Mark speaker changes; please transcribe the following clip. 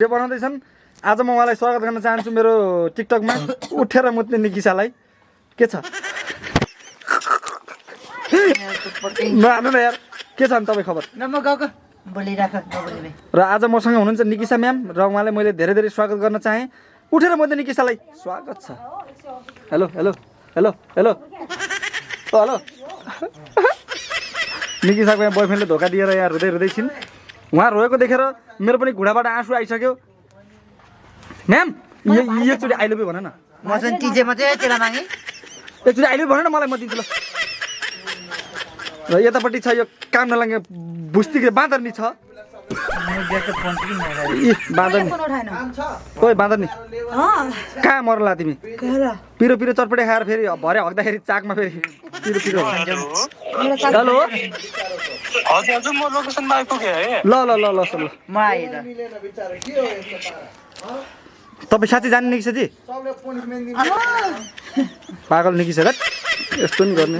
Speaker 1: के बनाउँदैछन् आज म उहाँलाई स्वागत गर्न चाहन्छु मेरो टिकटकमा उठेर मुत्ने निकिसालाई के छ नआनु न यार के छ तपाईँ खबर र आज मसँग हुनुहुन्छ निकिसा म्याम र उहाँलाई मैले धेरै धेरै स्वागत गर्न चाहे उठेर मुत्ने निकिसालाई स्वागत छ hello hello hello hello hello निकिसाको यहाँ बोयफ्रेन्डले धोका दिएर यहाँ रुँदै रुँदै छिन् उहाँ रोएको देखेर मेरो पनि घुँडाबाट आँसु आइसक्यो म्याम एकचोटि आई लभ यु भन न
Speaker 2: म चाहिँ तिजे मात्रै तेरा मागे
Speaker 1: एकचोटि आई लभ यु भन न मलाई म दिन्छु ल र यतापट्टि छ यो काम नलागे बुस्ती बाँदरनी छ बाँदरनी ओइ बाँदरनी कहाँ मरला तिमी पिरो पिरो चटपटे खाएर फेरि भरे हग्दाखेरि चाकमा फेरि पिरो पिरो हेलो
Speaker 3: हजुर म लोकेसनमा आइपुगेँ है
Speaker 1: ल ल ल ल ल
Speaker 2: म आएँ त
Speaker 1: तपाईँ साँच्चै जाने निकिसाजी पागल निकिसा यस्तो नि गर्ने